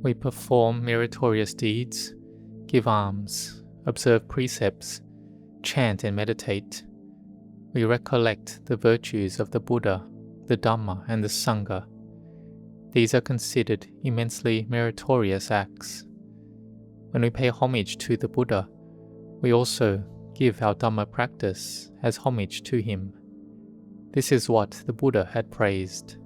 We perform meritorious deeds, give alms, observe precepts, chant and meditate. We recollect the virtues of the Buddha, the Dhamma and the Sangha. These are considered immensely meritorious acts. When we pay homage to the Buddha, we also give our Dhamma practice as homage to him. This is what the Buddha had praised.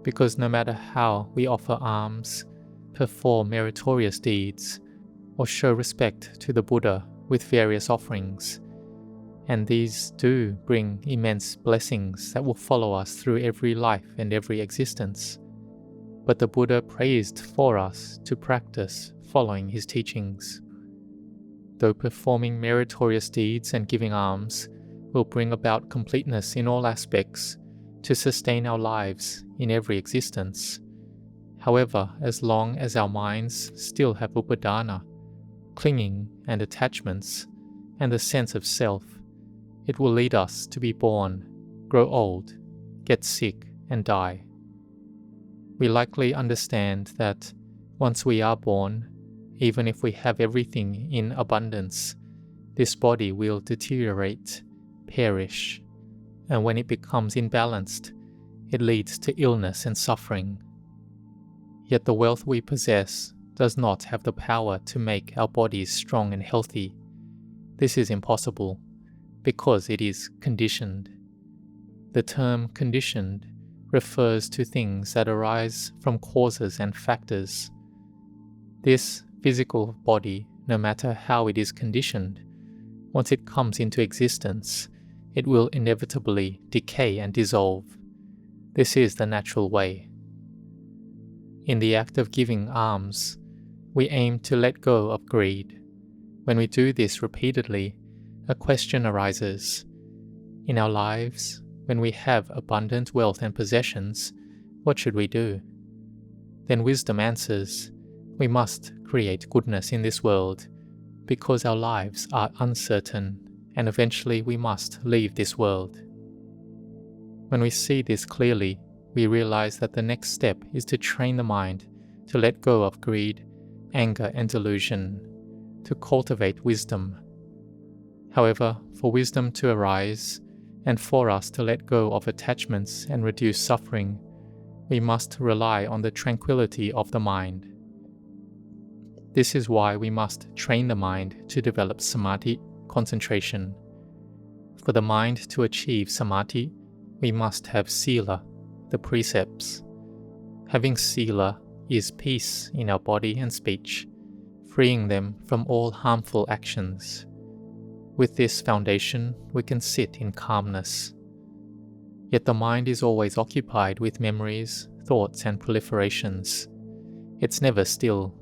Because no matter how we offer alms, perform meritorious deeds, or show respect to the Buddha with various offerings, and these do bring immense blessings that will follow us through every life and every existence. But the Buddha praised for us to practice following his teachings. Though performing meritorious deeds and giving alms will bring about completeness in all aspects to sustain our lives in every existence, however, as long as our minds still have upadana, clinging and attachments, and the sense of self, it will lead us to be born, grow old, get sick, and die. We likely understand that once we are born, even if we have everything in abundance, this body will deteriorate, perish, and when it becomes imbalanced, it leads to illness and suffering. Yet the wealth we possess does not have the power to make our bodies strong and healthy. This is impossible, because it is conditioned. The term conditioned refers to things that arise from causes and factors. This physical body, no matter how it is conditioned, once it comes into existence, it will inevitably decay and dissolve. This is the natural way. In the act of giving alms, we aim to let go of greed. When we do this repeatedly, a question arises. In our lives, when we have abundant wealth and possessions, what should we do? Then wisdom answers, we must create goodness in this world, because our lives are uncertain, and eventually we must leave this world. When we see this clearly, we realize that the next step is to train the mind to let go of greed, anger, and delusion, to cultivate wisdom. However, for wisdom to arise, and for us to let go of attachments and reduce suffering, we must rely on the tranquility of the mind. This is why we must train the mind to develop samadhi, concentration. For the mind to achieve samadhi, we must have sila, the precepts. Having sila is peace in our body and speech, freeing them from all harmful actions. With this foundation, we can sit in calmness. Yet the mind is always occupied with memories, thoughts, and proliferations. It's never still.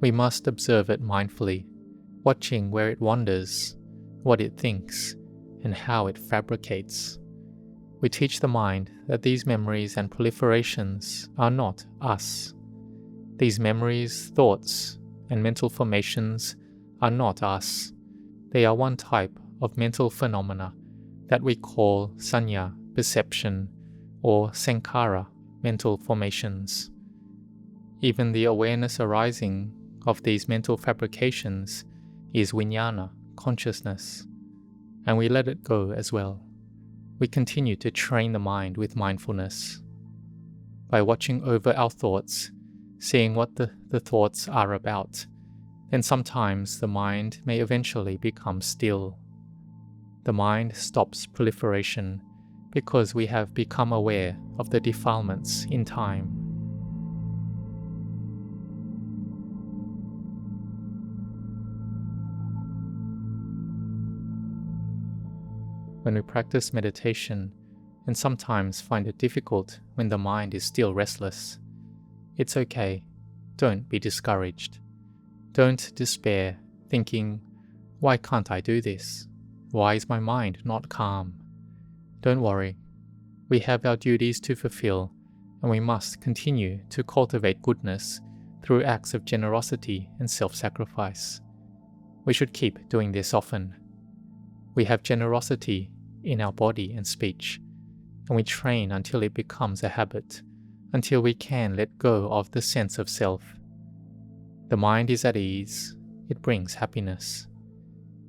We must observe it mindfully, watching where it wanders, what it thinks, and how it fabricates. We teach the mind that these memories and proliferations are not us. These memories, thoughts, and mental formations are not us. They are one type of mental phenomena that we call sanya, perception, or sankhara, mental formations. Even the awareness arising of these mental fabrications is vijnana, consciousness, and we let it go as well. We continue to train the mind with mindfulness. By watching over our thoughts, seeing what the thoughts are about, then sometimes the mind may eventually become still. The mind stops proliferation because we have become aware of the defilements in time. When we practice meditation, and sometimes find it difficult when the mind is still restless, it's okay. Don't be discouraged. Don't despair, thinking, why can't I do this? Why is my mind not calm? Don't worry. We have our duties to fulfill, and we must continue to cultivate goodness through acts of generosity and self-sacrifice. We should keep doing this often. We have generosity in our body and speech, and we train until it becomes a habit, until we can let go of the sense of self. The mind is at ease, it brings happiness.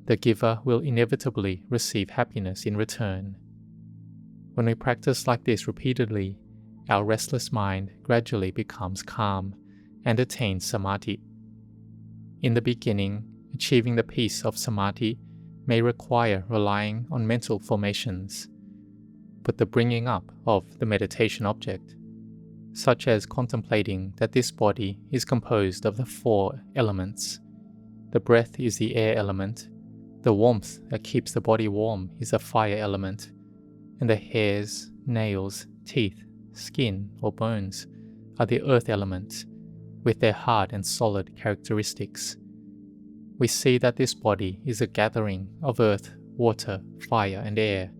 The giver will inevitably receive happiness in return. When we practice like this repeatedly, our restless mind gradually becomes calm and attains samadhi. In the beginning, achieving the peace of samadhi may require relying on mental formations, but the bringing up of the meditation object, such as contemplating that this body is composed of the 4 elements. The breath is the air element, the warmth that keeps the body warm is a fire element, and the hairs, nails, teeth, skin, or bones are the earth element, with their hard and solid characteristics. We see that this body is a gathering of earth, water, fire, and air.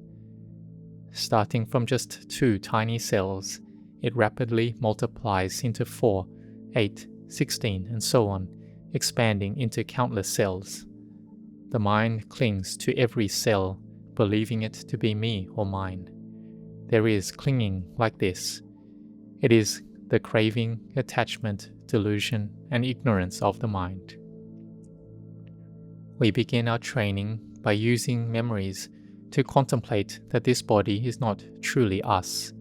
Starting from just 2 tiny cells, it rapidly multiplies into 4, 8, 16, and so on, expanding into countless cells. The mind clings to every cell, believing it to be me or mine. There is clinging like this. It is the craving, attachment, delusion, and ignorance of the mind. We begin our training by using memories to contemplate that this body is not truly us.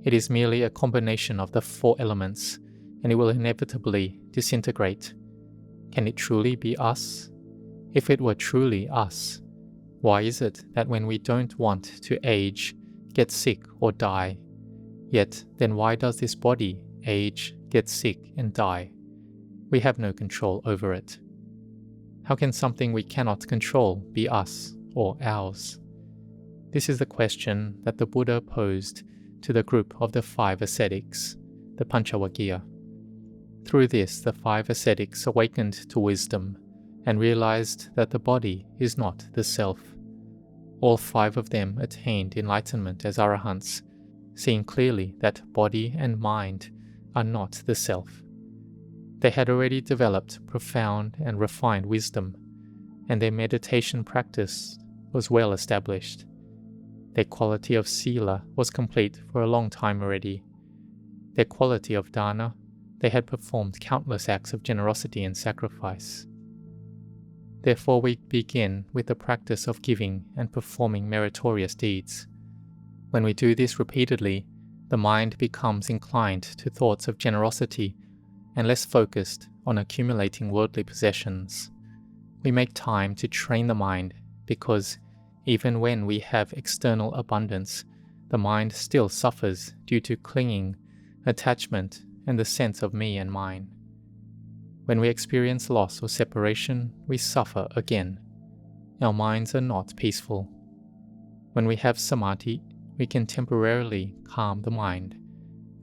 It is merely a combination of the 4 elements, and it will inevitably disintegrate. Can it truly be us? If it were truly us, why is it that when we don't want to age, get sick, or die, yet then why does this body age, get sick, and die? We have no control over it. How can something we cannot control be us or ours? This is the question that the Buddha posed to the group of the 5 ascetics, the Panchavaggiya. Through this, the 5 ascetics awakened to wisdom and realized that the body is not the self. All 5 of them attained enlightenment as arahants, seeing clearly that body and mind are not the self. They had already developed profound and refined wisdom, and their meditation practice was well established. Their quality of sila was complete for a long time already. Their quality of dana, they had performed countless acts of generosity and sacrifice. Therefore we begin with the practice of giving and performing meritorious deeds. When we do this repeatedly, the mind becomes inclined to thoughts of generosity and less focused on accumulating worldly possessions. We make time to train the mind because even when we have external abundance, the mind still suffers due to clinging, attachment, and the sense of me and mine. When we experience loss or separation, we suffer again. Our minds are not peaceful. When we have samadhi, we can temporarily calm the mind,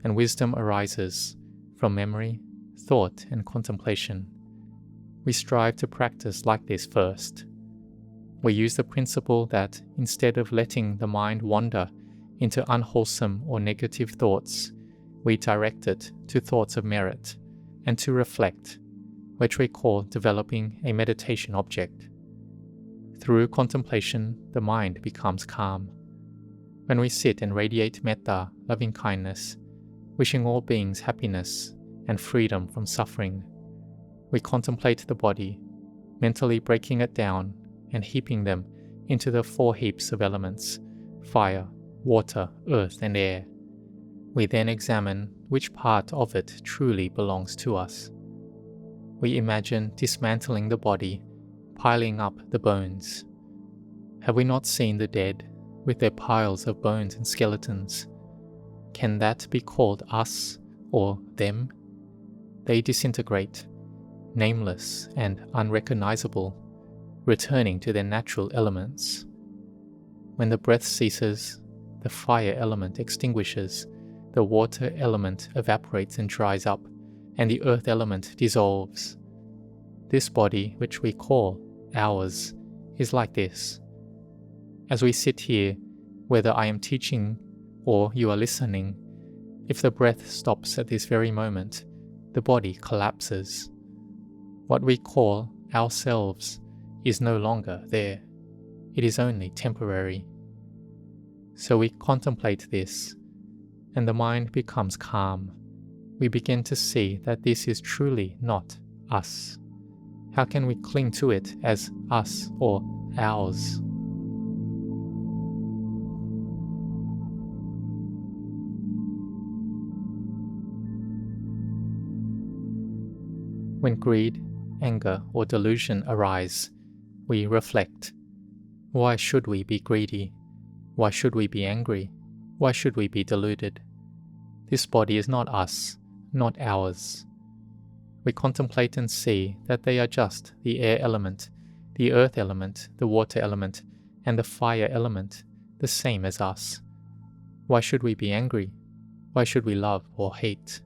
and wisdom arises from memory, thought, and contemplation. We strive to practice like this first. We use the principle that instead of letting the mind wander into unwholesome or negative thoughts, we direct it to thoughts of merit and to reflect, which we call developing a meditation object. Through contemplation, the mind becomes calm. When we sit and radiate metta, loving kindness, wishing all beings happiness and freedom from suffering, we contemplate the body, mentally breaking it down and heaping them into the 4 heaps of elements: fire, water, earth, and air. We then examine which part of it truly belongs to us. We imagine dismantling the body, piling up the bones. Have we not seen the dead, with their piles of bones and skeletons? Can that be called us or them? They disintegrate, nameless and unrecognizable, returning to their natural elements. When the breath ceases, the fire element extinguishes, the water element evaporates and dries up, and the earth element dissolves. This body, which we call ours, is like this. As we sit here, whether I am teaching or you are listening, if the breath stops at this very moment, the body collapses. What we call ourselves is no longer there. It is only temporary. So we contemplate this, and the mind becomes calm, we begin to see that this is truly not us. How can we cling to it as us or ours? When greed, anger, or delusion arise, we reflect. Why should we be greedy? Why should we be angry? Why should we be deluded? This body is not us, not ours. We contemplate and see that they are just the air element, the earth element, the water element, and the fire element, the same as us. Why should we be angry? Why should we love or hate?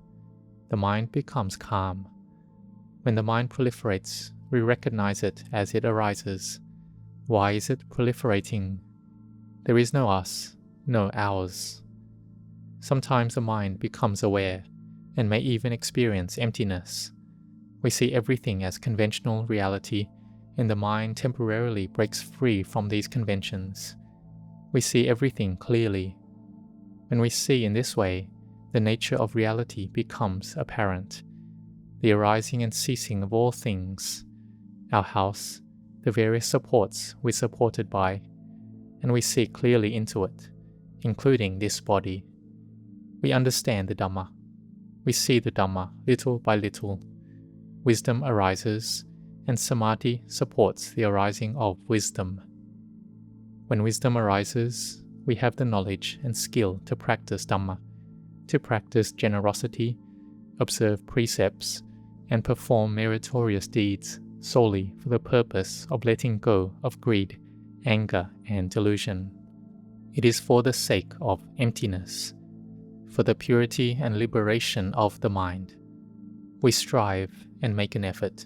The mind becomes calm. When the mind proliferates, we recognize it as it arises. Why is it proliferating? There is no us, no ours. Sometimes the mind becomes aware, and may even experience emptiness. We see everything as conventional reality, and the mind temporarily breaks free from these conventions. We see everything clearly. When we see in this way, the nature of reality becomes apparent. The arising and ceasing of all things, our house, the various supports we're supported by, and we see clearly into it, including this body. We understand the Dhamma. We see the Dhamma little by little. Wisdom arises, and samadhi supports the arising of wisdom. When wisdom arises, we have the knowledge and skill to practice Dhamma, to practice generosity, observe precepts, and perform meritorious deeds solely for the purpose of letting go of greed, anger, and delusion. It is for the sake of emptiness, for the purity and liberation of the mind. We strive and make an effort.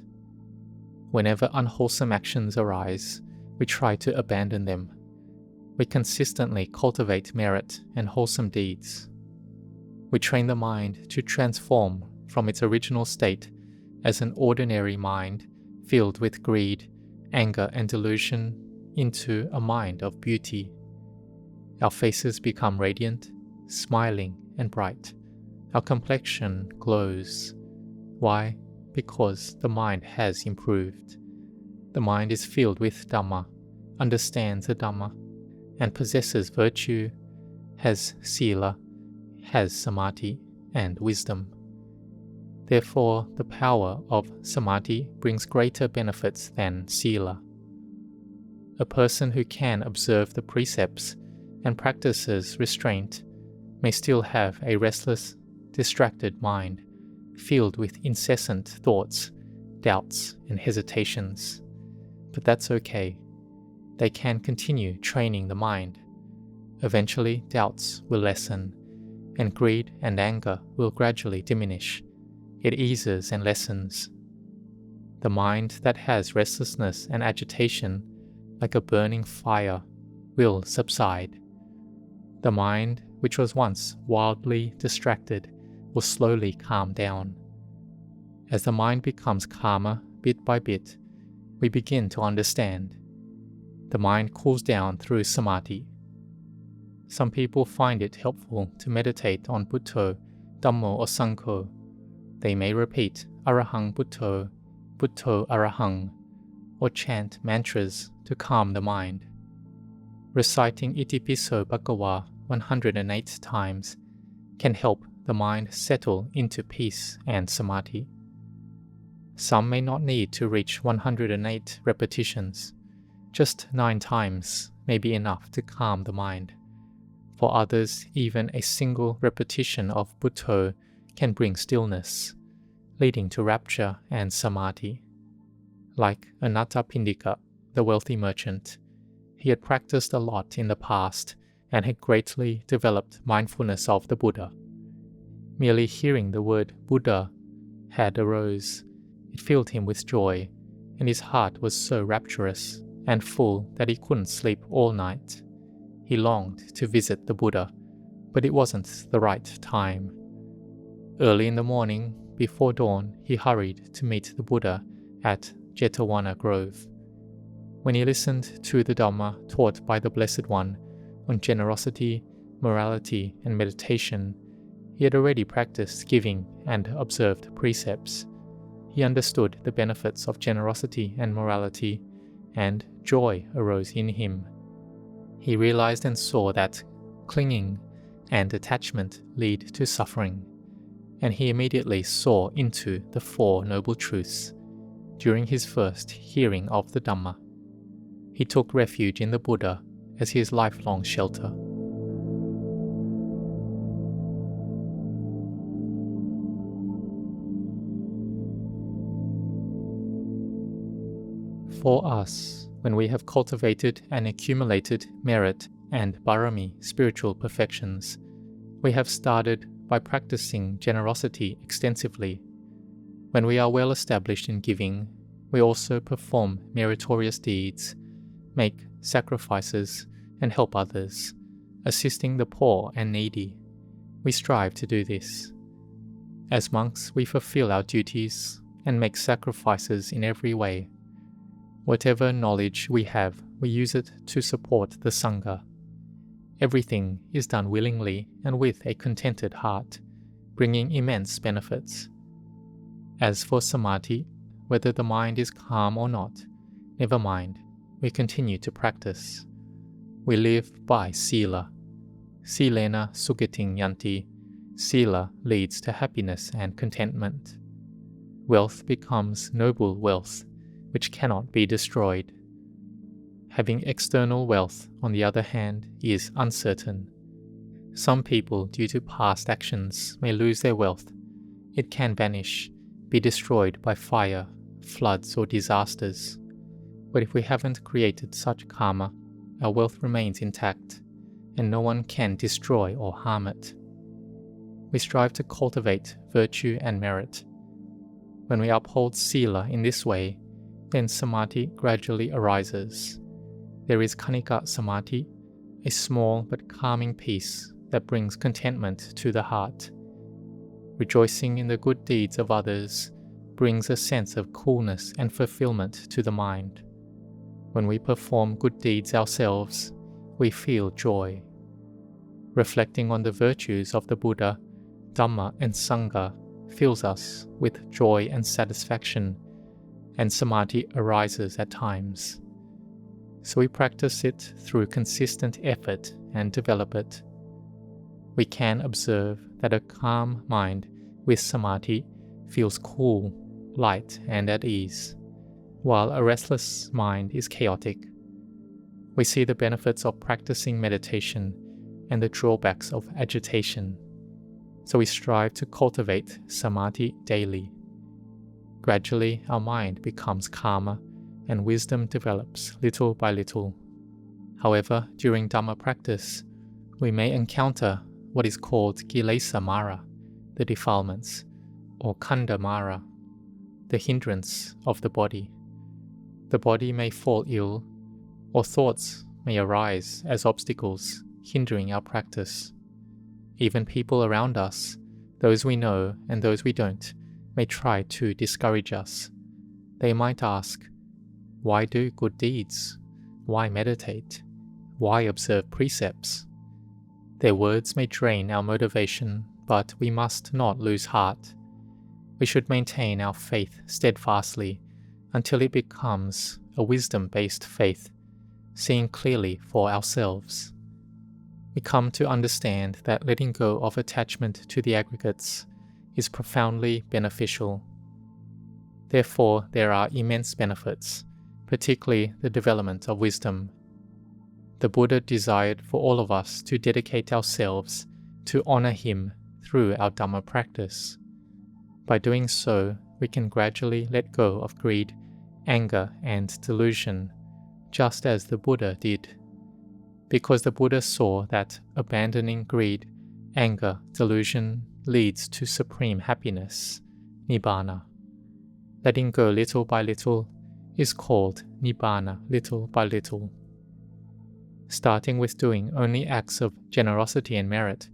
Whenever unwholesome actions arise, we try to abandon them. We consistently cultivate merit and wholesome deeds. We train the mind to transform from its original state as an ordinary mind filled with greed, anger, and delusion into a mind of beauty. Our faces become radiant, smiling, and bright. Our complexion glows. Why? Because the mind has improved. The mind is filled with Dhamma, understands the Dhamma, and possesses virtue, has sila, has samadhi, and wisdom. Therefore, the power of samadhi brings greater benefits than sila. A person who can observe the precepts and practices restraint may still have a restless, distracted mind, filled with incessant thoughts, doubts, and hesitations. But that's okay. They can continue training the mind. Eventually, doubts will lessen, and greed and anger will gradually diminish. It eases and lessens. The mind that has restlessness and agitation, like a burning fire, will subside. The mind, which was once wildly distracted, will slowly calm down. As the mind becomes calmer bit by bit, we begin to understand. The mind cools down through samadhi. Some people find it helpful to meditate on Buddho, Dhammo, or Sangho. They may repeat Arahang Buddho, Buddho Arahang, or chant mantras to calm the mind. Reciting Itipiso Bhagawa 108 times can help the mind settle into peace and samadhi. Some may not need to reach 108 repetitions. Just 9 times may be enough to calm the mind. For others, even a single repetition of Buddho can bring stillness, leading to rapture and samadhi. Like Anathapindika, the wealthy merchant, he had practiced a lot in the past and had greatly developed mindfulness of the Buddha. Merely hearing the word Buddha had arose. It filled him with joy, and his heart was so rapturous and full that he couldn't sleep all night. He longed to visit the Buddha, but it wasn't the right time. Early in the morning, before dawn, he hurried to meet the Buddha at Jetavana Grove. When he listened to the Dhamma taught by the Blessed One on generosity, morality, and meditation, He had already practiced giving and observed precepts. He understood the benefits of generosity and morality, and joy arose in him. He realized and saw that clinging and attachment lead to suffering, and he immediately saw into the Four Noble Truths during his first hearing of the Dhamma. He took refuge in the Buddha as his lifelong shelter. For us, when we have cultivated and accumulated merit and barami, spiritual perfections, we have started by practicing generosity extensively. When we are well established in giving, we also perform meritorious deeds, make sacrifices, and help others, assisting the poor and needy. We strive to do this. As monks, we fulfill our duties and make sacrifices in every way. Whatever knowledge we have, we use it to support the Sangha. Everything is done willingly and with a contented heart, bringing immense benefits. As for samadhi, whether the mind is calm or not, never mind, we continue to practice. We live by sila. Silena sugating yanti. Sila leads to happiness and contentment. Wealth becomes noble wealth, which cannot be destroyed. Having external wealth, on the other hand, is uncertain. Some people, due to past actions, may lose their wealth. It can vanish, be destroyed by fire, floods, or disasters. But if we haven't created such karma, our wealth remains intact, and no one can destroy or harm it. We strive to cultivate virtue and merit. When we uphold sila in this way, then samadhi gradually arises. There is kanika samadhi, a small but calming peace that brings contentment to the heart. Rejoicing in the good deeds of others brings a sense of coolness and fulfillment to the mind. When we perform good deeds ourselves, we feel joy. Reflecting on the virtues of the Buddha, Dhamma, and Sangha fills us with joy and satisfaction, and samadhi arises at times. So we practice it through consistent effort and develop it. We can observe that a calm mind with samadhi feels cool, light, and at ease, while a restless mind is chaotic. We see the benefits of practicing meditation and the drawbacks of agitation, so we strive to cultivate samadhi daily. Gradually, our mind becomes calmer and wisdom develops little by little. However, during Dhamma practice, we may encounter what is called kilesa mara, the defilements, or khandha mara, the hindrance of the body. The body may fall ill, or thoughts may arise as obstacles, hindering our practice. Even people around us, those we know and those we don't, may try to discourage us. They might ask, why do good deeds? Why meditate? Why observe precepts? Their words may drain our motivation, but we must not lose heart. We should maintain our faith steadfastly until it becomes a wisdom-based faith, seeing clearly for ourselves. We come to understand that letting go of attachment to the aggregates is profoundly beneficial. Therefore, there are immense benefits, particularly the development of wisdom. The Buddha desired for all of us to dedicate ourselves to honor him through our Dhamma practice. By doing so, we can gradually let go of greed, anger, and delusion, just as the Buddha did. Because the Buddha saw that abandoning greed, anger, delusion leads to supreme happiness, nibbana. Letting go little by little is called nibbana, little by little. Starting with doing only acts of generosity and merit,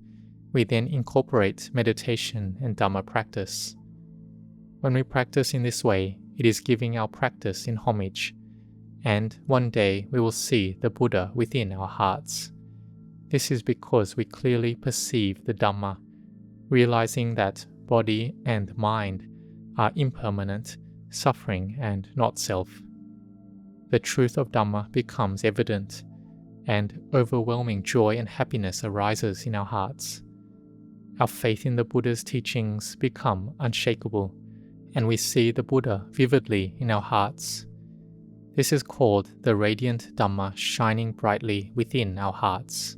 we then incorporate meditation and Dhamma practice. When we practice in this way, it is giving our practice in homage, and one day we will see the Buddha within our hearts. This is because we clearly perceive the Dhamma, realizing that body and mind are impermanent, suffering, and not self. The truth of Dhamma becomes evident, and overwhelming joy and happiness arises in our hearts. Our faith in the Buddha's teachings become unshakable, and we see the Buddha vividly in our hearts. This is called the radiant Dhamma shining brightly within our hearts.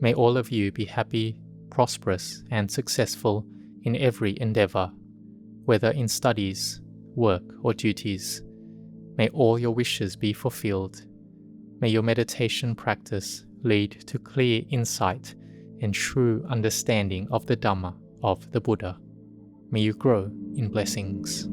May all of you be happy, prosperous, and successful in every endeavor, whether in studies, work, or duties. May all your wishes be fulfilled. May your meditation practice lead to clear insight and true understanding of the Dhamma of the Buddha. May you grow in blessings.